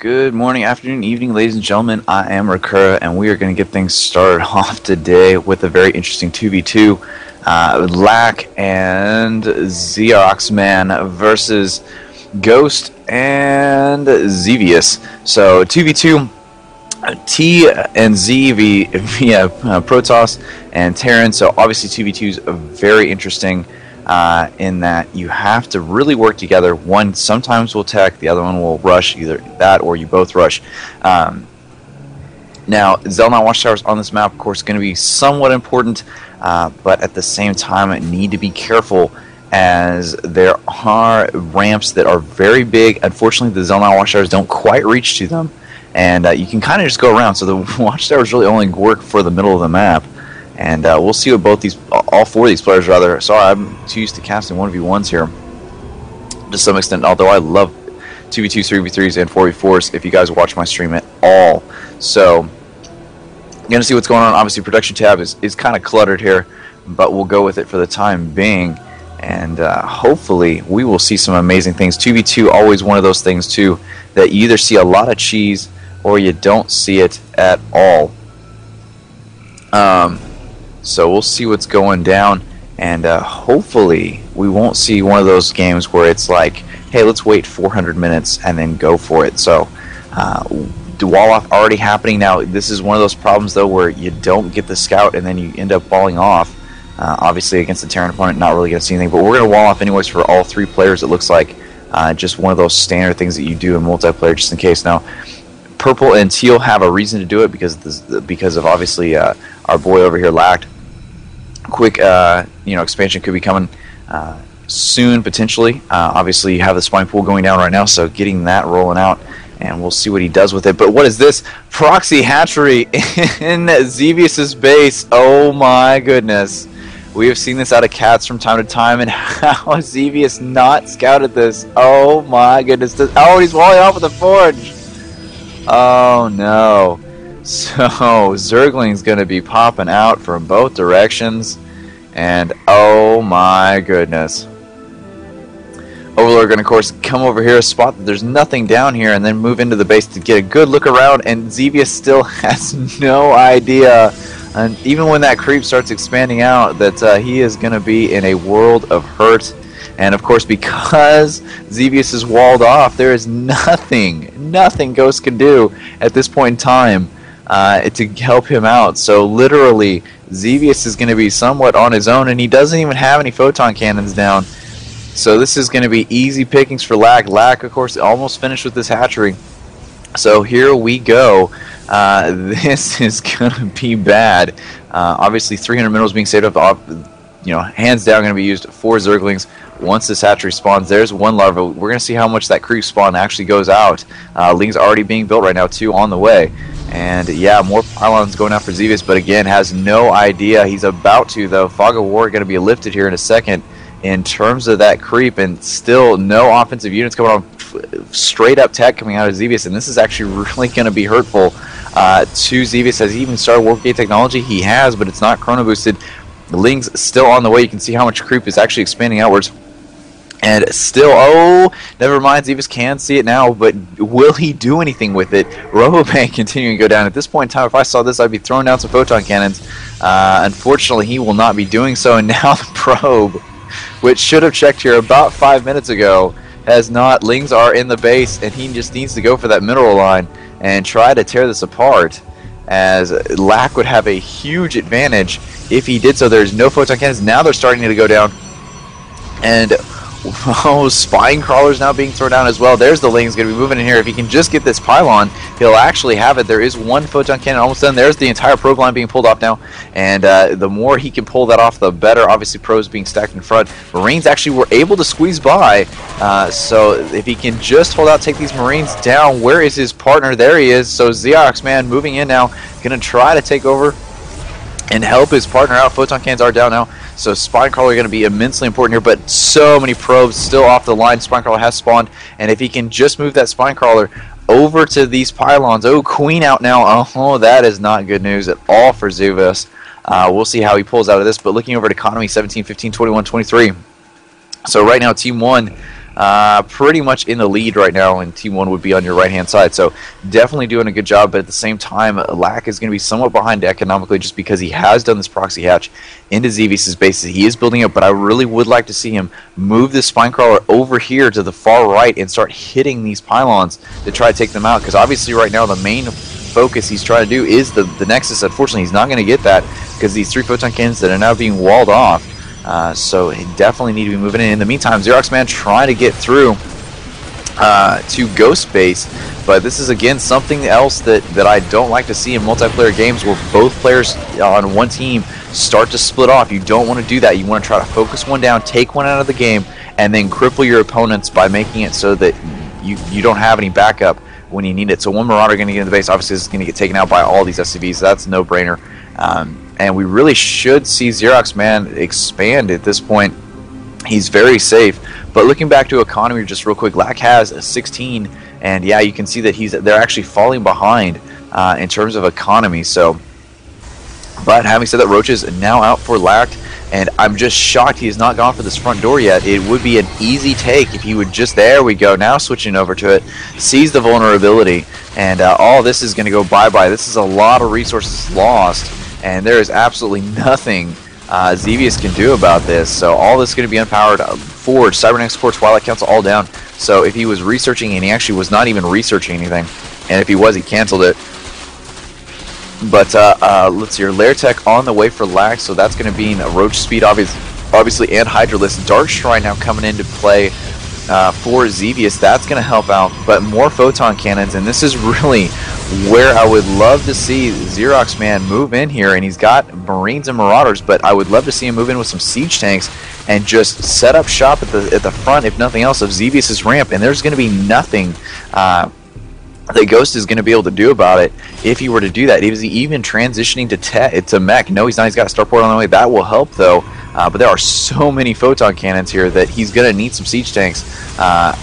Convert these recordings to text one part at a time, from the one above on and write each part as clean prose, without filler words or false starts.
Good morning, afternoon, evening, ladies and gentlemen. I am Rakura, and we are going to get things started off today with a very interesting 2v2. Lack and Xeroxman versus Ghost and Xevious. So 2v2, T and Z via Protoss and Terran. So obviously 2v2 is very interesting. In that you have to really work together. One sometimes will tech, the other one will rush, either that or you both rush. Now, Zelnot Watchtowers on this map, of course, going to be somewhat important, but at the same time, need to be careful as there are ramps that are very big. Unfortunately, the Zelnot Watchtowers don't quite reach to them, and you can kind of just go around. So the Watchtowers really only work for the middle of the map. And we'll see what all four of these players rather. Sorry, I'm too used to casting 1v1s here to some extent, although I love 2v2s, 3v3s, and 4v4s if you guys watch my stream at all. So, you're going to see what's going on. Obviously, production tab is kind of cluttered here, but we'll go with it for the time being. And hopefully, we will see some amazing things. 2v2, always one of those things, too, that you either see a lot of cheese or you don't see it at all. So we'll see what's going down, and hopefully we won't see one of those games where it's like, hey, let's wait 400 minutes and then go for it. So wall-off already happening now. This is one of those problems, though, where you don't get the scout and then you end up falling off. Obviously, against the Terran opponent, not really going to see anything, but we're going to wall off anyways for all three players, it looks like. Just one of those standard things that you do in multiplayer just in case. Now, Purple and Teal have a reason to do it because of obviously our boy over here lacked. Quick expansion could be coming soon potentially. Obviously you have the spine pool going down right now, so getting that rolling out, and we'll see what he does with it. But what is this? Proxy hatchery in Xevious's base. Oh my goodness. We have seen this out of cats from time to time, and how has Xevious not scouted this? Oh my goodness. Oh, he's walling off with a forge. Oh no. So Zergling's going to be popping out from both directions, and oh my goodness. Overlord going to, of course, come over here, spot that there's nothing down here, and then move into the base to get a good look around, and Xevious still has no idea, and even when that creep starts expanding out, that he is going to be in a world of hurt. And of course, because Xevious is walled off, there is nothing Ghost can do at this point in time to help him out. So literally, Xevious is going to be somewhat on his own, and he doesn't even have any photon cannons down. So this is going to be easy pickings for Lack. Lack, of course, almost finished with this hatchery. So here we go. This is going to be bad. Obviously, 300 minerals being saved up. Hands down, going to be used for Zerglings. Once this hatchery spawns, there's one larva. We're going to see how much that creep spawn actually goes out. Ling's already being built right now, too, on the way. And yeah, more pylons going out for Xevious, but again, has no idea. He's about to, though. Fog of War going to be lifted here in a second in terms of that creep, and still no offensive units coming on. Straight up tech coming out of Xevious, and this is actually really going to be hurtful to Xevious. Has he even started Warp Gate technology? He has, but it's not chrono boosted. Ling's still on the way. You can see how much creep is actually expanding outwards. And still, oh, never mind, Xevious can see it now, but will he do anything with it? Robobank continuing to go down. At this point in time, if I saw this, I'd be throwing down some photon cannons. Unfortunately, he will not be doing so, and now the probe, which should have checked here about 5 minutes ago, has not. Lings are in the base, and he just needs to go for that mineral line and try to tear this apart, as Lack would have a huge advantage if he did so. There's no photon cannons. Now they're starting to go down, and spine crawlers now being thrown down as well. There's the Ling's going to be moving in here. If he can just get this pylon, he'll actually have it. There is one photon cannon almost done. There's the entire probe line being pulled off now, and the more he can pull that off, the better. Obviously, probes being stacked in front. Marines actually were able to squeeze by, so if he can just hold out, take these Marines down. Where is his partner? There he is. So Xeroxman moving in now, going to try to take over and help his partner out. Photon cannons are down now. So Spinecrawler going to be immensely important here, but so many probes still off the line. Spinecrawler has spawned, and if he can just move that Spinecrawler over to these pylons. Oh, Queen out now. Oh, that is not good news at all for Xevious. We'll see how he pulls out of this, but looking over at economy, 17, 15, 21, 23. So right now, Team 1 pretty much in the lead right now, and Team 1 would be on your right-hand side. So definitely doing a good job, but at the same time, Lack is going to be somewhat behind economically just because he has done this proxy hatch into Xevious' bases. He is building up, but I really would like to see him move this spine crawler over here to the far right and start hitting these pylons to try to take them out, because obviously right now the main focus he's trying to do is the Nexus. Unfortunately, he's not going to get that because these 3 photon cannons that are now being walled off. So he definitely need to be moving in. In the meantime, Xerox Man trying to get through to Ghost Base, but this is again something else that I don't like to see in multiplayer games where both players on one team start to split off. You don't want to do that. You want to try to focus one down, take one out of the game, and then cripple your opponents by making it so that you don't have any backup when you need it. So one Marauder going to get into the base, obviously this is going to get taken out by all these SCVs, so that's a no-brainer. And we really should see Xerox Man expand at this point. He's very safe. But looking back to economy just real quick, Lack has a 16, and yeah, you can see that they're actually falling behind in terms of economy. So, but having said that, Roach is now out for Lack, and I'm just shocked he has not gone for this front door yet. It would be an easy take if he would just, there we go, now switching over to it, sees the vulnerability, and all this is going to go bye-bye. This is a lot of resources lost, and there is absolutely nothing Xevious can do about this. So all this is going to be unpowered. Forge, Cybernetic Core, Twilight Council all down. So if he was researching, and he actually was not even researching anything, and if he was, he canceled it. But let's see here, Lair Tech on the way for Lack, so that's going to be a Roach Speed obviously, and Hydralisk. Dark Shrine now coming into play for Xevious. That's going to help out, but more photon cannons, and this is really where I would love to see Xerox Man move in here. And he's got Marines and Marauders, but I would love to see him move in with some siege tanks and just set up shop at the front, if nothing else, of Xevious' ramp. And there's going to be nothing that Ghost is going to be able to do about it if he were to do that. Is he even transitioning to mech? No, he's not. He's got a starport on the way. That will help, though. But there are so many photon cannons here that he's going to need some siege tanks,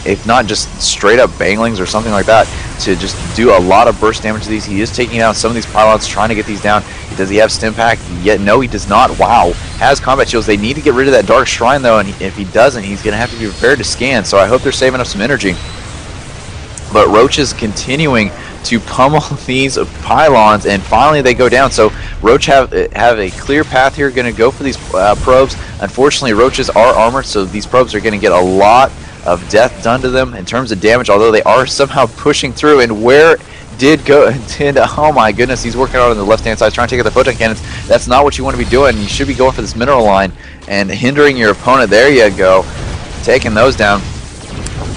if not just straight up banglings or something like that, to just do a lot of burst damage to these. He is taking out some of these pylons, trying to get these down. Does he have stim pack? Yet no, he does not. Wow, has combat shields. They need to get rid of that Dark Shrine, though, and if he doesn't, he's going to have to be prepared to scan. So I hope they're saving up some energy. But Roach is continuing to pummel these pylons, and finally they go down. So Roach have a clear path here, going to go for these probes. Unfortunately, Roaches are armored, so these probes are going to get a lot of death done to them in terms of damage, although they are somehow pushing through. And where oh my goodness, he's working out on the left-hand side, trying to take out the photon cannons. That's not what you want to be doing. You should be going for this mineral line and hindering your opponent. There you go, taking those down.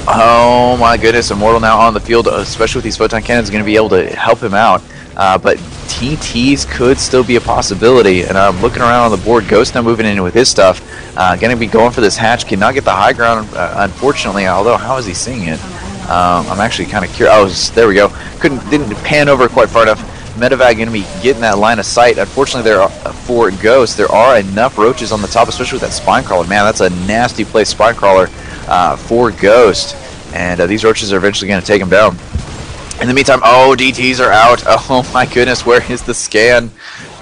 Oh my goodness, Immortal now on the field, especially with these photon cannons, going to be able to help him out. But TTs could still be a possibility, and I'm looking around on the board. Ghost now moving in with his stuff. Going to be going for this hatch. Cannot get the high ground, unfortunately, although how is he seeing it? I'm actually kind of curious. Oh, there we go. Didn't pan over quite far enough. Medevac going to be getting that line of sight. Unfortunately, for Ghost, there are enough Roaches on the top, especially with that Spine Crawler. Man, that's a nasty place, Spine Crawler, for Ghost. And these Roaches are eventually going to take him down. In the meantime, oh, DTs are out. Oh my goodness, where is the scan?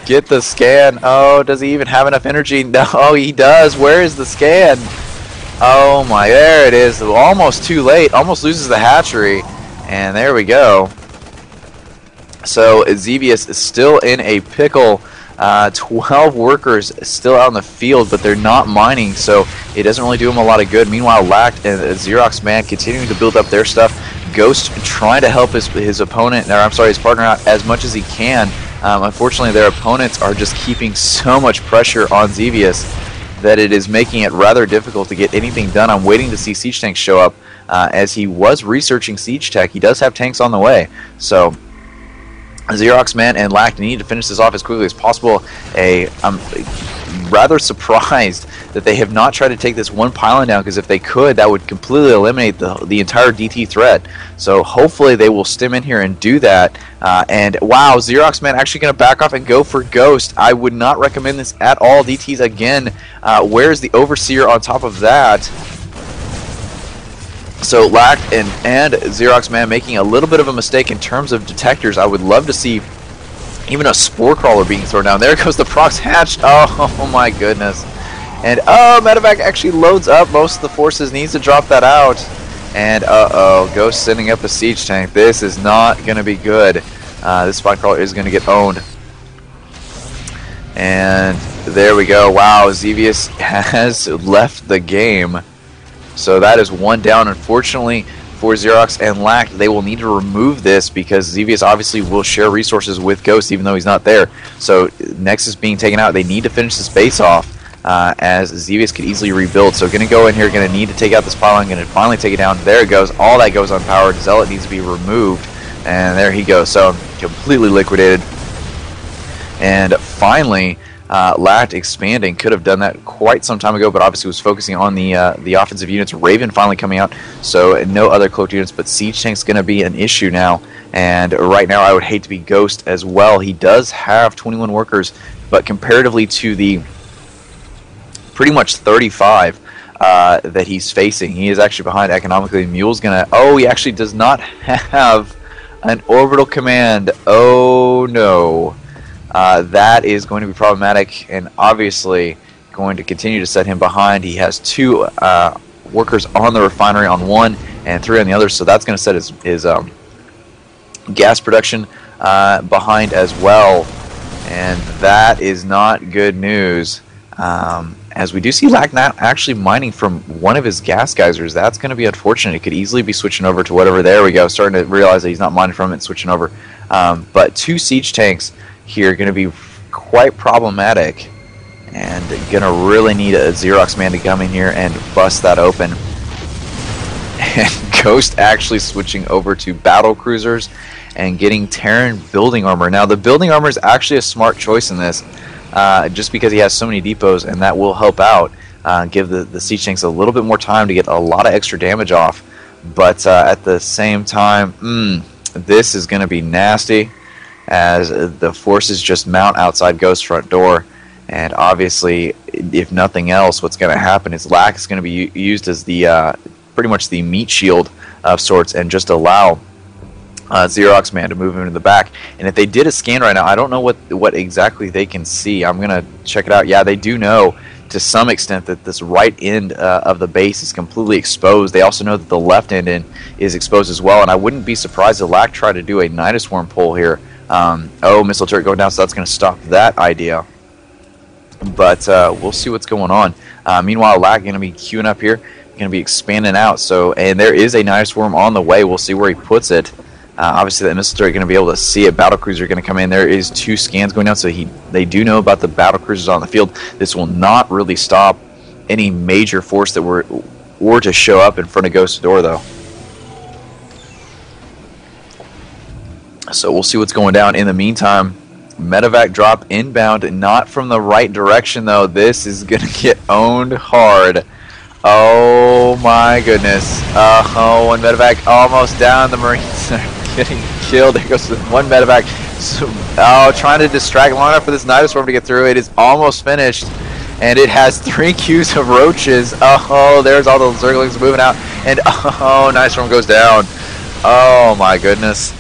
Get the scan. Oh, does he even have enough energy? No, he does. Where is the scan? Oh my, there it is. Almost too late. Almost loses the hatchery. And there we go. So Xevious is still in a pickle. 12 workers still out in the field, but they're not mining, so it doesn't really do them a lot of good. Meanwhile, Lack and Xerox Man continuing to build up their stuff. Ghost trying to help his opponent, or I'm sorry, his partner out as much as he can. Unfortunately, their opponents are just keeping so much pressure on Xevious that it is making it rather difficult to get anything done. I'm waiting to see siege tanks show up, as he was researching siege tech. He does have tanks on the way, so Xerox Man and Lack need to finish this off as quickly as possible. I'm rather surprised that they have not tried to take this one pylon down, because if they could, that would completely eliminate the entire DT threat. So hopefully they will stem in here and do that. And wow, Xerox Man actually going to back off and go for Ghost. I would not recommend this at all. DTs again. Where's the Overseer on top of that? So Lack and Xerox Man making a little bit of a mistake in terms of detectors. I would love to see even a Spore Crawler being thrown down. There goes the Prox hatched. Oh my goodness. And medevac actually loads up most of the forces, needs to drop that out. And Ghost sending up a siege tank. This is not going to be good. This spine crawler is going to get owned. And there we go. Wow, Xevious has left the game. So that is one down. Unfortunately for Xerox and Lack, they will need to remove this because Xevious obviously will share resources with Ghost even though he's not there. So Nexus being taken out, they need to finish this base off as Xevious could easily rebuild. So going to go in here, going to need to take out this pylon, going to finally take it down. There it goes. All that goes unpowered. Zealot needs to be removed. And there he goes. So completely liquidated. And finally, Lacked expanding. Could have done that quite some time ago, but obviously was focusing on the offensive units. Raven finally coming out, so no other cloaked units, but Siege Tank's going to be an issue now. And right now, I would hate to be Ghost as well. He does have 21 workers, but comparatively to the pretty much 35 that he's facing, he is actually behind economically. Mule's going to... Oh, he actually does not have an orbital command. Oh, no. That is going to be problematic and obviously going to continue to set him behind. He has 2 workers on the refinery on one and 3 on the other, so that's going to set his gas production behind as well, and that is not good news. As we do see Lack not actually mining from one of his gas geysers. That's going to be unfortunate. He could easily be switching over to whatever. There we go, starting to realize that he's not mining from it and switching over. But 2 siege tanks here going to be quite problematic, and going to really need a Xerox man to come in here and bust that open. And Ghost actually switching over to battle cruisers and getting Terran building armor. Now the building armor is actually a smart choice in this, just because he has so many depots, and that will help out, give the siege tanks a little bit more time to get a lot of extra damage off. But at the same time, this is going to be nasty, as the forces just mount outside Ghost's front door. And obviously, if nothing else, what's going to happen is Lack is going to be used as the pretty much the meat shield of sorts, and just allow Xerox man to move him to the back. And if they did a scan right now, I don't know what exactly they can see. I'm going to check it out. Yeah, they do know to some extent that this right end of the base is completely exposed. They also know that the left end is exposed as well, and I wouldn't be surprised if Lack tried to do a Nidus Worm pull here. Missile turret going down, so that's going to stop that idea. But we'll see what's going on. Meanwhile, Lack going to be queuing up here, going to be expanding out. So, and there is a Nidus Worm on the way. We'll see where he puts it. Obviously, that missile turret going to be able to see it. Battle cruiser going to come in. There is 2 scans going down, so they do know about the battle cruisers on the field. This will not really stop any major force that were to show up in front of Ghost's door, though. So we'll see what's going down. In the meantime, medevac drop inbound, not from the right direction though. This is going to get owned hard. Oh my goodness. One medevac almost down. The Marines are getting killed. There goes one medevac. So, trying to distract long enough for this Nidus Worm to get through. It is almost finished. And it has 3 queues of roaches. There's all the Zerglings moving out. And Nidus Worm goes down. Oh my goodness.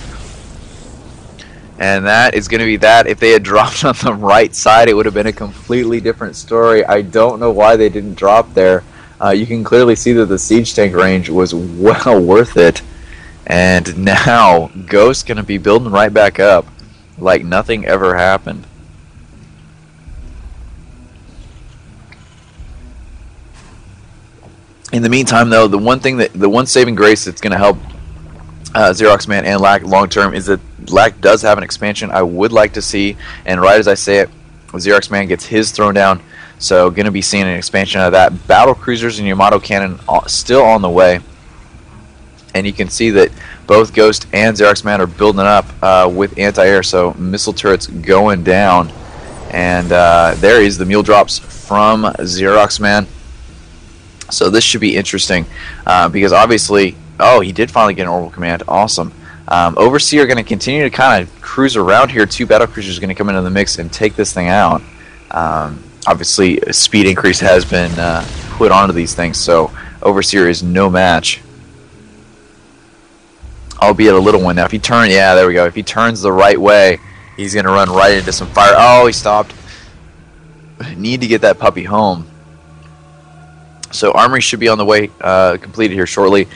And that is going to be that. If they had dropped on the right side, it would have been a completely different story. I don't know why they didn't drop there. You can clearly see that the siege tank range was well worth it. And now, Ghost's going to be building right back up like nothing ever happened. In the meantime, though, the one saving grace that's going to help Xerox Man and Lack long term is that Lack does have an expansion I would like to see, and right as I say it, Xerox Man gets his thrown down, so going to be seeing an expansion of that. Battle cruisers and Yamato cannon still on the way, and you can see that both Ghost and Xerox Man are building up with anti-air, so missile turrets going down, and there is the mule drops from Xerox Man. So this should be interesting, because obviously, he did finally get an orbital command. Awesome. Overseer going to continue to kind of cruise around here. 2 battle cruisers going to come into the mix and take this thing out. Obviously, a speed increase has been put onto these things, so Overseer is no match. Albeit a little one. Now, if he turns, yeah, there we go. If he turns the right way, he's going to run right into some fire. Oh, he stopped. Need to get that puppy home. So Armory should be on the way, completed here shortly.